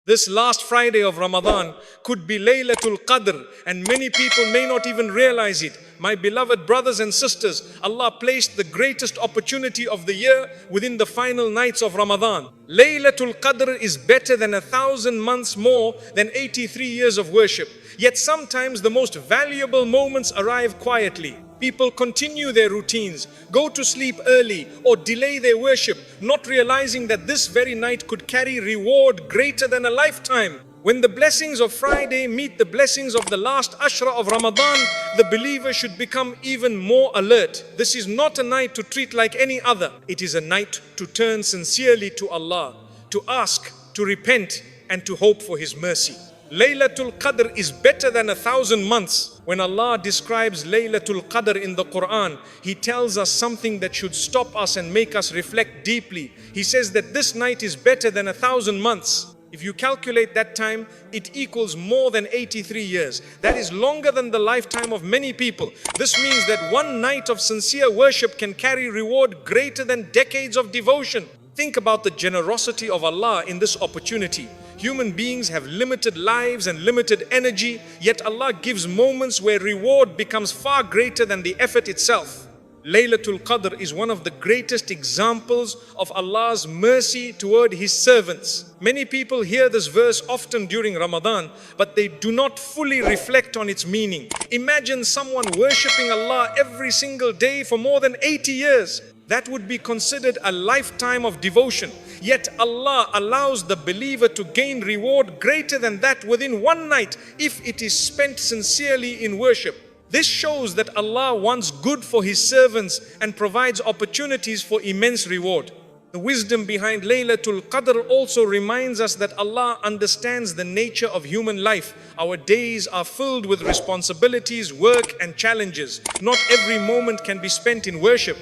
This last Friday of Ramadan could be Laylatul Qadr, and many people may not even realize it. My beloved brothers and sisters, Allah placed the greatest opportunity of the year within the final nights of Ramadan. Laylatul Qadr is better than 1,000 months more than 83 years of worship. Yet sometimes the most valuable moments arrive quietly. People continue their routines, go to sleep early, or delay their worship, not realizing that this very night could carry reward greater than a lifetime. When the blessings of Friday meet the blessings of the last Ashra of Ramadan, the believer should become even more alert. This is not a night to treat like any other. It is a night to turn sincerely to Allah, to ask, to repent, and to hope for His mercy. Laylatul Qadr is better than 1,000 months. When Allah describes Laylatul Qadr in the Qur'an, He tells us something that should stop us and make us reflect deeply. He says that this night is better than 1,000 months. If you calculate that time, it equals more than 83 years. That is longer than the lifetime of many people. This means that one night of sincere worship can carry reward greater than decades of devotion. Think about the generosity of Allah in this opportunity. Human beings have limited lives and limited energy, yet Allah gives moments where reward becomes far greater than the effort itself. Laylatul Qadr is one of the greatest examples of Allah's mercy toward His servants. Many people hear this verse often during Ramadan, but they do not fully reflect on its meaning. Imagine someone worshipping Allah every single day for more than 80 years. That would be considered a lifetime of devotion. Yet Allah allows the believer to gain reward greater than that within one night if it is spent sincerely in worship. This shows that Allah wants good for His servants and provides opportunities for immense reward. The wisdom behind Laylatul Qadr also reminds us that Allah understands the nature of human life. Our days are filled with responsibilities, work, and challenges. Not every moment can be spent in worship.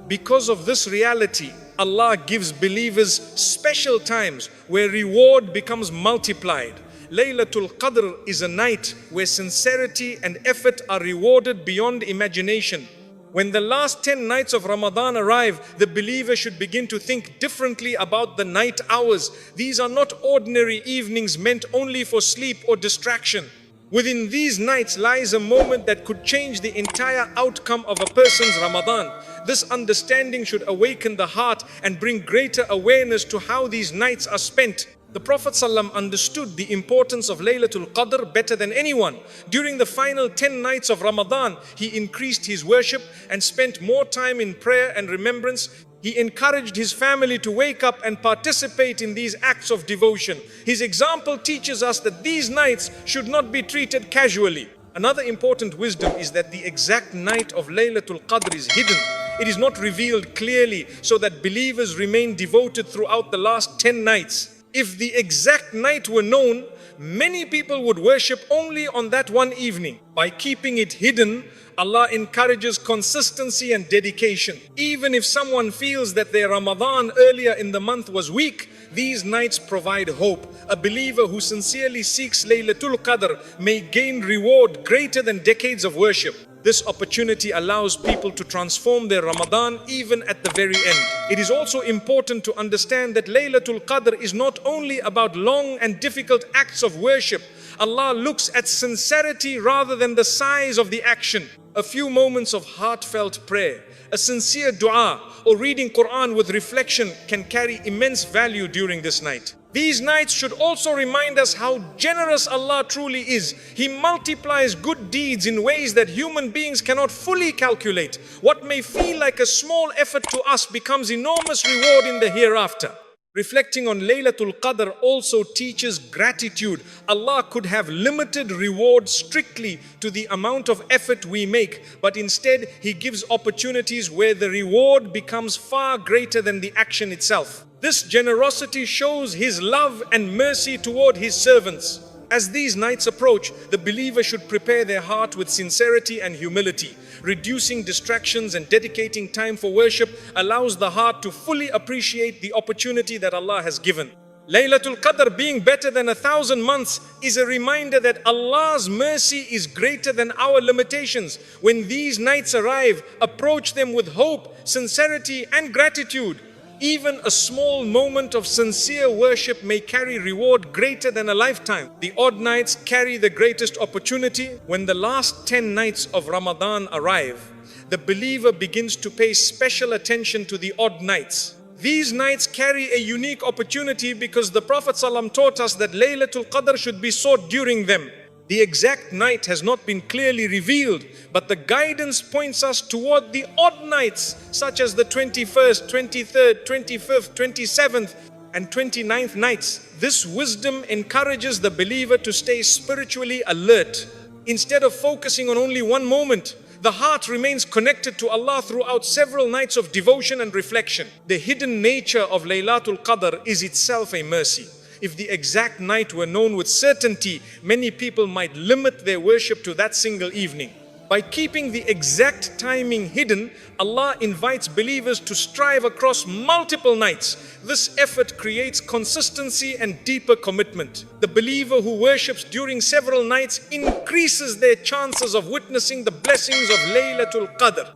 Because of this reality, Allah gives believers special times where reward becomes multiplied. Laylatul Qadr is a night where sincerity and effort are rewarded beyond imagination. When the last 10 nights of Ramadan arrive, the believer should begin to think differently about the night hours. These are not ordinary evenings meant only for sleep or distraction. Within these nights lies a moment that could change the entire outcome of a person's Ramadan. This understanding should awaken the heart and bring greater awareness to how these nights are spent. The Prophet ﷺ understood the importance of Laylatul Qadr better than anyone. During the final 10 nights of Ramadan, he increased his worship and spent more time in prayer and remembrance. He encouraged his family to wake up and participate in these acts of devotion. His example teaches us that these nights should not be treated casually. Another important wisdom is that the exact night of Laylatul Qadr is hidden. It is not revealed clearly so that believers remain devoted throughout the last 10 nights. If the exact night were known, many people would worship only on that one evening. By keeping it hidden, Allah encourages consistency and dedication. Even if someone feels that their Ramadan earlier in the month was weak, these nights provide hope. A believer who sincerely seeks Laylatul Qadr may gain reward greater than decades of worship. This opportunity allows people to transform their Ramadan even at the very end. It is also important to understand that Laylatul Qadr is not only about long and difficult acts of worship. Allah looks at sincerity rather than the size of the action. A few moments of heartfelt prayer, a sincere dua, or reading Qur'an with reflection can carry immense value during this night. These nights should also remind us how generous Allah truly is. He multiplies good deeds in ways that human beings cannot fully calculate. What may feel like a small effort to us becomes enormous reward in the hereafter. Reflecting on Laylatul Qadr also teaches gratitude. Allah could have limited reward strictly to the amount of effort we make, but instead He gives opportunities where the reward becomes far greater than the action itself. This generosity shows His love and mercy toward His servants. As these nights approach, the believer should prepare their heart with sincerity and humility. Reducing distractions and dedicating time for worship allows the heart to fully appreciate the opportunity that Allah has given. Laylatul Qadr being better than 1,000 months is a reminder that Allah's mercy is greater than our limitations. When these nights arrive, approach them with hope, sincerity, and gratitude. Even a small moment of sincere worship may carry reward greater than a lifetime. The odd nights carry the greatest opportunity. When the last 10 nights of Ramadan arrive, the believer begins to pay special attention to the odd nights. These nights carry a unique opportunity because the Prophet ﷺ taught us that Laylatul Qadr should be sought during them. The exact night has not been clearly revealed, but the guidance points us toward the odd nights, such as the 21st, 23rd, 25th, 27th, and 29th nights. This wisdom encourages the believer to stay spiritually alert. Instead of focusing on only one moment, the heart remains connected to Allah throughout several nights of devotion and reflection. The hidden nature of Laylatul Qadr is itself a mercy. If the exact night were known with certainty, many people might limit their worship to that single evening. By keeping the exact timing hidden, Allah invites believers to strive across multiple nights. This effort creates consistency and deeper commitment. The believer who worships during several nights increases their chances of witnessing the blessings of Laylatul Qadr.